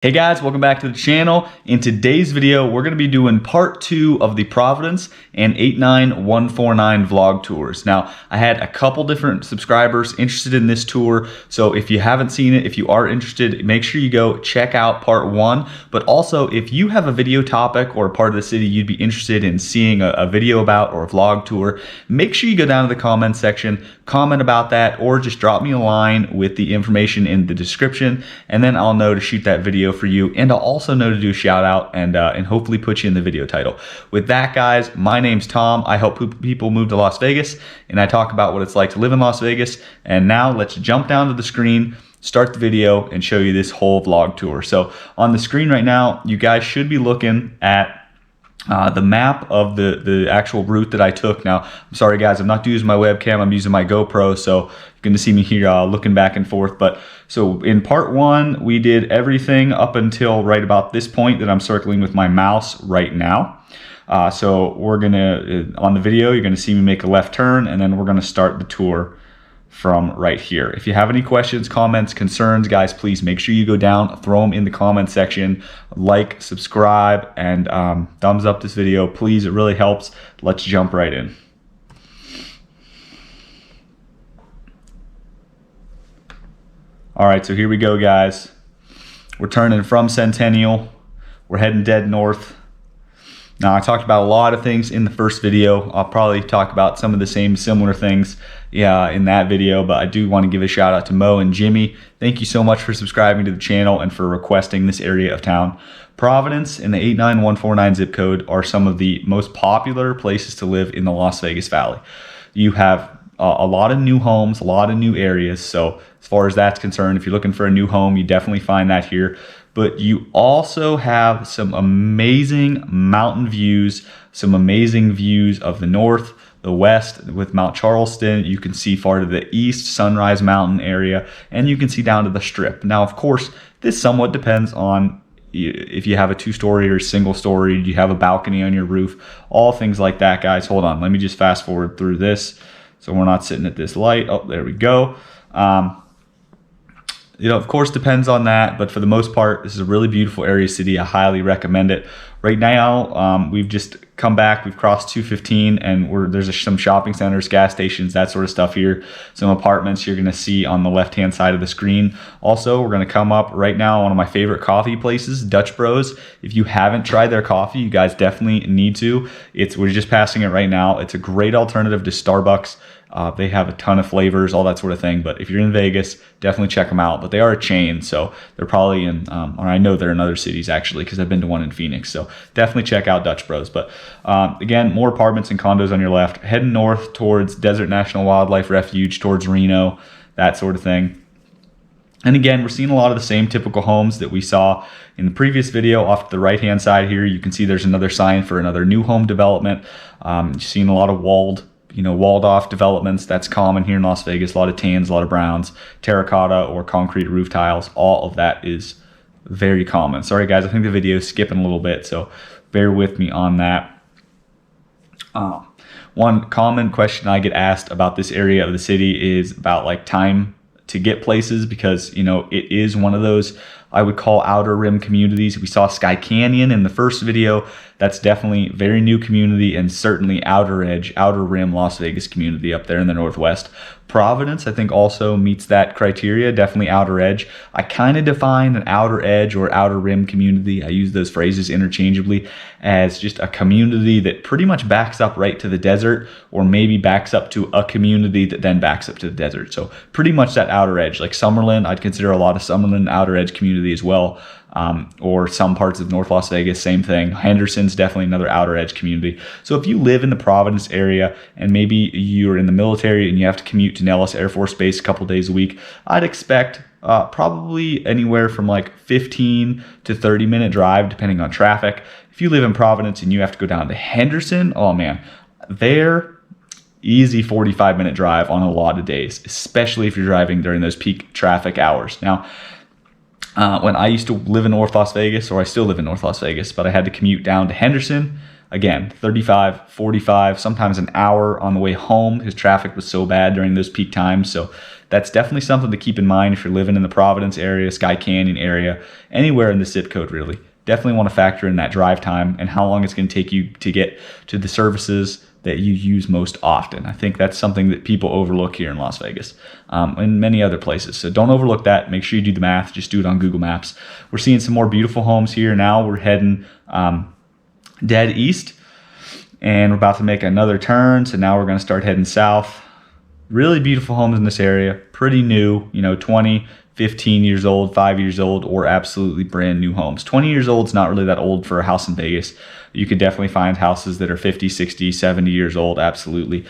Hey guys, welcome back to the channel. In today's video, we're going to be doing part 2 of the Providence and 89149 vlog tours. Now, I had a couple different subscribers interested in this tour, so if you haven't seen it, if you are interested, make sure you go check out part 1. But also, if you have a video topic or a part of the city you'd be interested in seeing a video about or a vlog tour, make sure you go down to the comments section, comment about that, or just drop me a line with the information in the description, and then I'll know to shoot that video for you, and I'll also know to do a shout out and hopefully put you in the video title. With that, guys, my name's Tom. I help people move to Las Vegas, and I talk about what it's like to live in Las Vegas. And now let's jump down to the screen, start the video, and show you this whole vlog tour. So on the screen right now, you guys should be looking at the map of the actual route that I took. Now, I'm sorry guys, I'm not using my webcam, I'm using my GoPro, so you're going to see me here looking back and forth. But so in part 1, we did everything up until right about this point that I'm circling with my mouse right now. So we're going to, on the video, you're going to see me make a left turn, and then we're going to start the tour from right here. If you have any questions, comments, concerns, guys, please make sure you go down, throw them in the comment section, like, subscribe, and thumbs up this video, please. It really helps. Let's jump right in. All right, so here we go, guys. We're turning from Centennial. We're heading dead north. Now, I talked about a lot of things in the first video. I'll probably talk about some of the same similar things in that video, but I do want to give a shout out to Mo and Jimmy. Thank you so much for subscribing to the channel and for requesting this area of town. Providence and the 89149 zip code are some of the most popular places to live in the Las Vegas Valley. You have a lot of new homes, a lot of new areas. So as far as that's concerned, if you're looking for a new home, you definitely find that here. But you also have some amazing mountain views, some amazing views of the north, the west with Mount Charleston. You can see far to the east, Sunrise Mountain area, and you can see down to the Strip. Now, of course, this somewhat depends on if you have a 2-story or single story, do you have a balcony on your roof, all things like that, guys. Hold on, let me just fast forward through this so we're not sitting at this light. Oh, there we go. Of course, depends on that, but for the most part, this is a really beautiful area city. I highly recommend it. Right now, we've just come back. We've crossed 215, and there's some shopping centers, gas stations, that sort of stuff here. Some apartments you're going to see on the left-hand side of the screen. Also, we're going to come up right now, one of my favorite coffee places, Dutch Bros. If you haven't tried their coffee, you guys definitely need to. We're just passing it right now. It's a great alternative to Starbucks. They have a ton of flavors, all that sort of thing. But if you're in Vegas, definitely check them out. But they are a chain, so they're probably in, or I know they're in other cities actually, because I've been to one in Phoenix. So definitely check out Dutch Bros. But again, more apartments and condos on your left. Heading north towards Desert National Wildlife Refuge, towards Reno, that sort of thing. And again, we're seeing a lot of the same typical homes that we saw in the previous video. Off to the right-hand side here, you can see there's another sign for another new home development. You're seeing a lot of walled off developments. That's common here in Las Vegas. A lot of tans, a lot of browns, terracotta or concrete roof tiles. All of that is very common. Sorry guys, I think the video is skipping a little bit, so bear with me on that. One common question I get asked about this area of the city is about like time to get places, because it is one of those I would call outer rim communities. We saw Sky Canyon in the first video. That's definitely very new community, and certainly outer rim Las Vegas community up there in the northwest. Providence, I think, also meets that criteria, definitely outer edge. I kind of define an outer edge or outer rim community, I use those phrases interchangeably, as just a community that pretty much backs up right to the desert, or maybe backs up to a community that then backs up to the desert. So pretty much that outer edge. Like Summerlin, I'd consider a lot of Summerlin outer edge community as well. Or some parts of North Las Vegas, same thing. Henderson's definitely another outer edge community. So if you live in the Providence area and maybe you're in the military and you have to commute to Nellis Air Force Base a couple days a week, I'd expect probably anywhere from like 15 to 30 minute drive depending on traffic. If you live in Providence and you have to go down to Henderson, oh man, they're easy 45-minute drive on a lot of days, especially if you're driving during those peak traffic hours. Now, When I used to live in North Las Vegas, or I still live in North Las Vegas, but I had to commute down to Henderson. Again, 35, 45, sometimes an hour on the way home because traffic was so bad during those peak times. So that's definitely something to keep in mind if you're living in the Providence area, Sky Canyon area, anywhere in the zip code really. Definitely want to factor in that drive time and how long it's going to take you to get to the services that you use most often. I think that's something that people overlook here in Las Vegas and many other places. So don't overlook that. Make sure you do the math. Just do it on Google Maps. We're seeing some more beautiful homes here now. We're heading dead east, and we're about to make another turn. So now we're going to start heading south. Really beautiful homes in this area. Pretty new, 20, 15 years old, 5 years old, or absolutely brand new homes. 20 years old is not really that old for a house in Vegas. You could definitely find houses that are 50, 60, 70 years old, absolutely.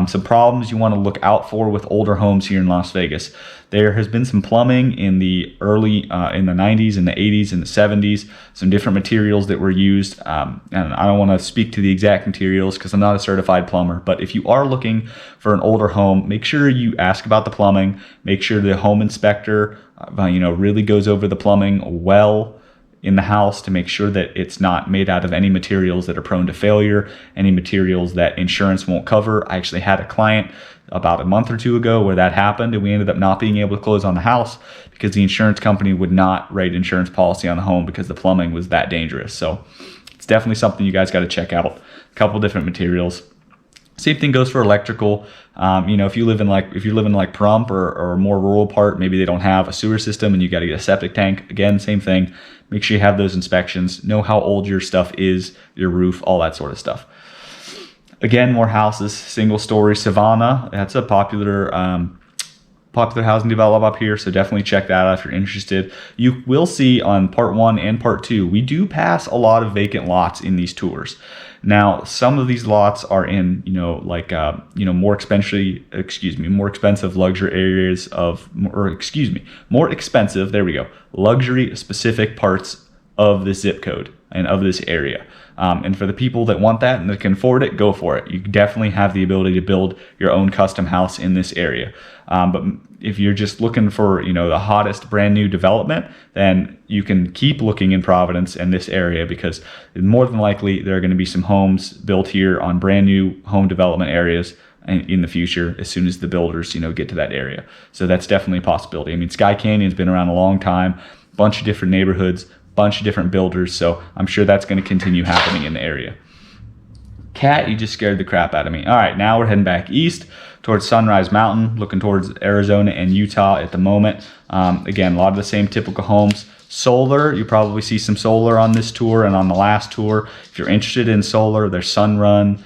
Some problems you want to look out for with older homes here in Las Vegas. There has been some plumbing in the early, in the 90s, in the 80s, in the 70s, some different materials that were used. And I don't want to speak to the exact materials because I'm not a certified plumber. But if you are looking for an older home, make sure you ask about the plumbing. Make sure the home inspector, really goes over the plumbing well in the house to make sure that it's not made out of any materials that are prone to failure, any materials that insurance won't cover. I actually had a client about a month or two ago where that happened, and we ended up not being able to close on the house because the insurance company would not write insurance policy on the home because the plumbing was that dangerous. So it's definitely something you guys got to check out. A couple different materials. Same thing goes for electrical. If you're living like Pahrump or a more rural part, maybe they don't have a sewer system and you got to get a septic tank. Again, same thing. Make sure you have those inspections. Know how old your stuff is, your roof, all that sort of stuff. Again, more houses, single story. Savannah, that's a popular housing development up here, so definitely check that out if you're interested. You will see on part 1 and part 2, we do pass a lot of vacant lots in these tours. Now, some of these lots are in, more expensive luxury areas more expensive, luxury specific parts of the zip code and of this area. And for the people that want that and that can afford it, go for it. You definitely have the ability to build your own custom house in this area. But if you're just looking for, the hottest brand new development, then you can keep looking in Providence and this area because more than likely there are going to be some homes built here on brand new home development areas in the future as soon as the builders, get to that area. So that's definitely a possibility. I mean, Sky Canyon's been around a long time, bunch of different neighborhoods, bunch of different builders, so I'm sure that's going to continue happening in the area. Cat, you just scared the crap out of me. All right, now we're heading back east towards Sunrise Mountain, looking towards Arizona and Utah at the moment. Again, a lot of the same typical homes. Solar, you probably see some solar on this tour and on the last tour. If you're interested in solar, there's Sunrun,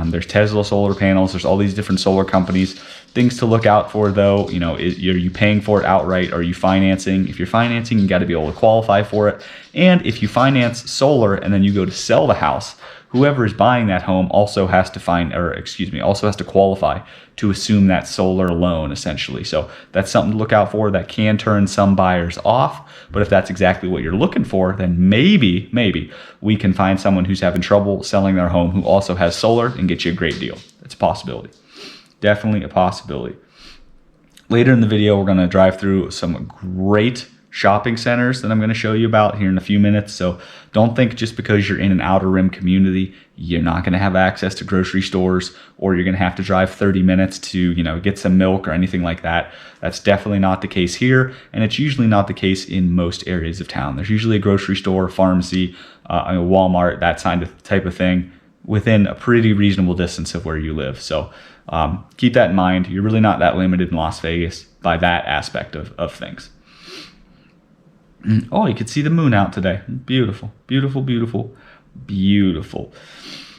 there's Tesla solar panels, there's all these different solar companies. Things to look out for though, are you paying for it outright? Are you financing? If you're financing, you got to be able to qualify for it. And if you finance solar and then you go to sell the house, whoever is buying that home also has to qualify to assume that solar loan essentially. So that's something to look out for. That can turn some buyers off, but if that's exactly what you're looking for, then maybe we can find someone who's having trouble selling their home who also has solar and get you a great deal. It's a possibility. Definitely a possibility. Later in the video, we're going to drive through some great shopping centers that I'm going to show you about here in a few minutes. So don't think just because you're in an outer rim community, you're not going to have access to grocery stores or you're going to have to drive 30 minutes to, get some milk or anything like that. That's definitely not the case here. And it's usually not the case in most areas of town. There's usually a grocery store, pharmacy, a Walmart, that type of thing within a pretty reasonable distance of where you live. So keep that in mind. You're really not that limited in Las Vegas by that aspect of things. Oh, you could see the moon out today. Beautiful, beautiful, beautiful, beautiful.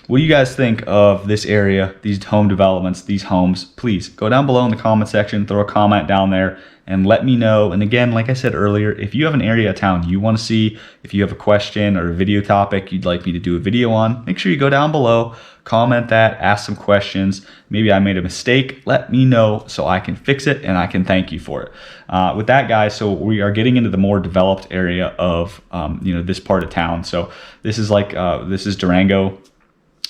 What do you guys think of this area, these home developments, these homes? Please go down below in the comment section, throw a comment down there and let me know. And again, like I said earlier, if you have an area of town you want to see, if you have a question or a video topic you'd like me to do a video on, make sure you go down below, comment that, ask some questions. Maybe I made a mistake. Let me know so I can fix it and I can thank you for it. With that, guys, so we are getting into the more developed area of this part of town. So this is Durango.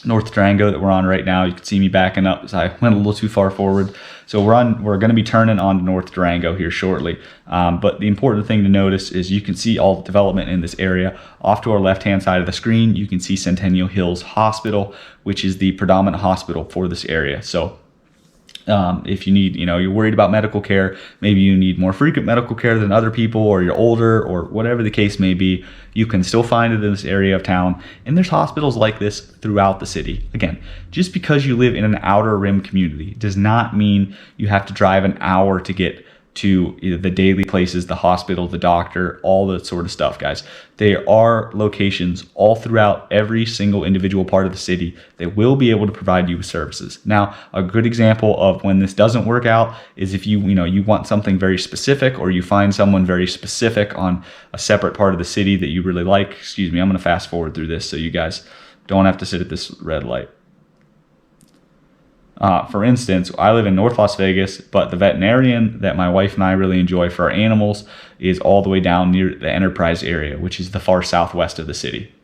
North Durango that we're on right now. You can see me backing up as I went a little too far forward. So we're going to be turning on North Durango here shortly. But the important thing to notice is you can see all the development in this area. Off to our left-hand side of the screen, you can see Centennial Hills Hospital, which is the predominant hospital for this area. So if you need, you're worried about medical care, maybe you need more frequent medical care than other people, or you're older, or whatever the case may be, you can still find it in this area of town. And there's hospitals like this throughout the city. Again, just because you live in an outer rim community does not mean you have to drive an hour to get to either the daily places, the hospital, the doctor, all that sort of stuff, guys. There are locations all throughout every single individual part of the city that will be able to provide you with services. Now, a good example of when this doesn't work out is if you want something very specific, or you find someone very specific on a separate part of the city that you really like. Excuse me, I'm going to fast forward through this so you guys don't have to sit at this red light. For instance, I live in North Las Vegas, but the veterinarian that my wife and I really enjoy for our animals is all the way down near the Enterprise area, which is the far southwest of the city.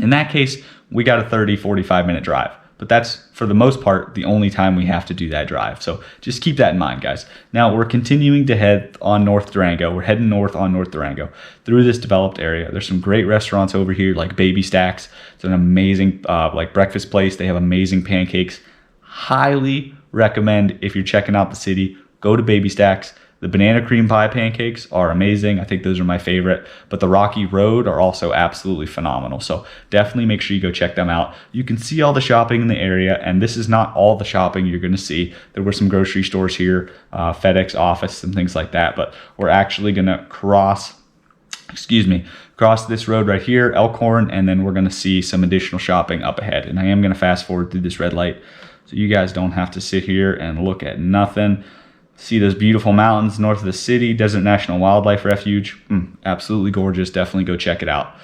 In that case, we got a 30, 45-minute drive, but that's, for the most part, the only time we have to do that drive. So just keep that in mind, guys. Now, we're continuing to head on North Durango. We're heading north on North Durango through this developed area. There's some great restaurants over here, like Baby Stacks. It's an amazing breakfast place. They have amazing pancakes. Highly recommend, if you're checking out the city, go to Baby Stacks. The banana cream pie pancakes are amazing. I think those are my favorite, but the Rocky Road are also absolutely phenomenal. So definitely make sure you go check them out. You can see all the shopping in the area, and this is not all the shopping you're going to see. There were some grocery stores here, FedEx office and things like that, but we're actually going to cross this road right here, Elkhorn, and then we're going to see some additional shopping up ahead. And I am going to fast forward through this red light, so you guys don't have to sit here and look at nothing. See those beautiful mountains north of the city, Desert National Wildlife Refuge. Absolutely gorgeous. Definitely go check it out.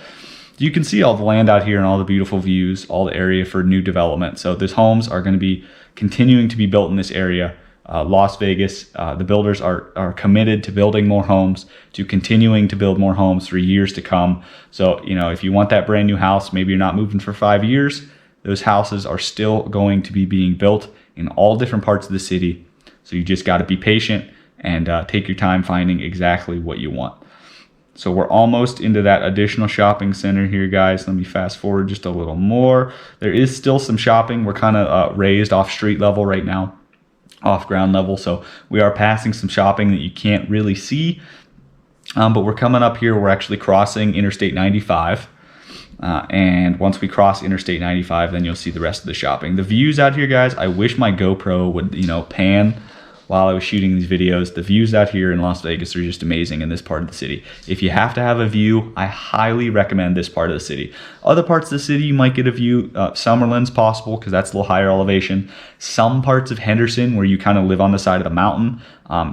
You can see all the land out here and all the beautiful views, all the area for new development. So these homes are going to be continuing to be built in this area. Las Vegas, the builders are committed to building more homes, to continuing to build more homes for years to come. So, if you want that brand new house, maybe you're not moving for 5 years, those houses are still going to be being built in all different parts of the city. So you just got to be patient and take your time finding exactly what you want. So we're almost into that additional shopping center here, guys. Let me fast forward just a little more. There is still some shopping. We're kind of raised off street level right now, off ground level. So we are passing some shopping that you can't really see. But we're coming up here. We're actually crossing Interstate 95. And once we cross Interstate 95, then you'll see the rest of the shopping. The views out here, guys, I wish my GoPro would, pan while I was shooting these videos. The views out here in Las Vegas are just amazing in this part of the city. If you have to have a view, I highly recommend this part of the city. Other parts of the city, you might get a view. Summerlin's possible because that's a little higher elevation. Some parts of Henderson, where you kind of live on the side of the mountain,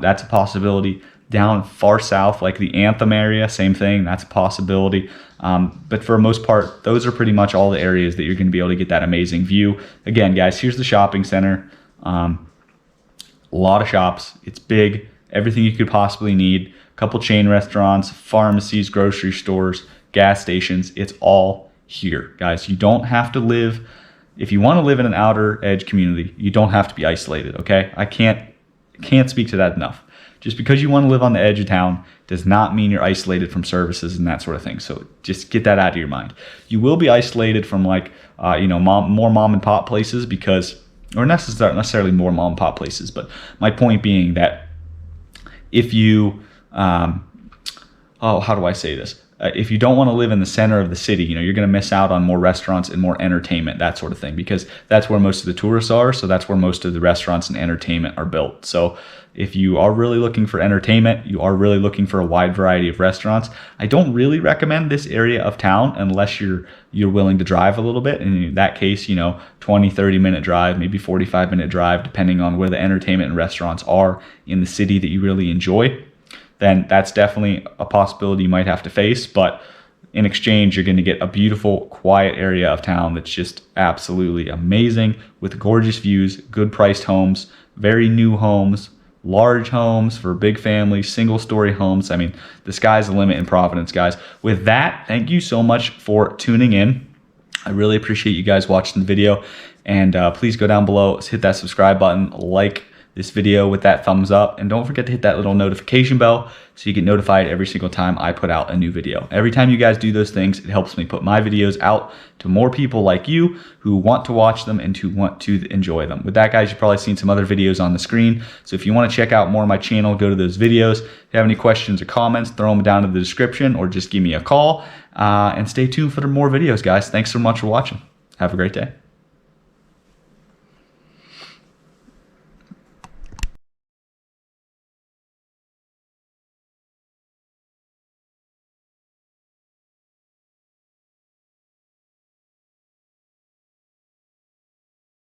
that's a possibility. Down far south, like the Anthem area, same thing, that's a possibility. But for the most part, those are pretty much all the areas that you're going to be able to get that amazing view. Again, guys, here's the shopping center. A lot of shops. It's big. Everything you could possibly need. A couple chain restaurants, pharmacies, grocery stores, gas stations. It's all here, guys. You don't have to live. If you want to live in an outer edge community, you don't have to be isolated, okay? I can't speak to that enough. Just because you want to live on the edge of town does not mean you're isolated from services and that sort of thing. So just get that out of your mind. You will be isolated from more mom and pop places or necessarily more mom and pop places. But my point being that if you, how do I say this? If you don't want to live in the center of the city, you're going to miss out on more restaurants and more entertainment, that sort of thing, because that's where most of the tourists are. So that's where most of the restaurants and entertainment are built. So if you are really looking for entertainment, you are really looking for a wide variety of restaurants, I don't really recommend this area of town unless you're willing to drive a little bit. And in that case, 20, 30-minute drive, maybe 45-minute drive, depending on where the entertainment and restaurants are in the city that you really enjoy. Then that's definitely a possibility you might have to face. But in exchange, you're going to get a beautiful, quiet area of town that's just absolutely amazing, with gorgeous views, good priced homes, very new homes, large homes for big families, single-story homes. I mean, the sky's the limit in Providence, guys. With that, thank you so much for tuning in. I really appreciate you guys watching the video, and please go down below, hit that subscribe button, like this video with that thumbs up, and don't forget to hit that little notification bell so you get notified every single time I put out a new video. Every time you guys do those things, it helps me put my videos out to more people like you who want to watch them and who want to enjoy them. With that, guys, you've probably seen some other videos on the screen, so if you want to check out more of my channel, go to those videos. If you have any questions or comments, throw them down in the description or just give me a call, and stay tuned for more videos, guys. Thanks so much for watching. Have a great day.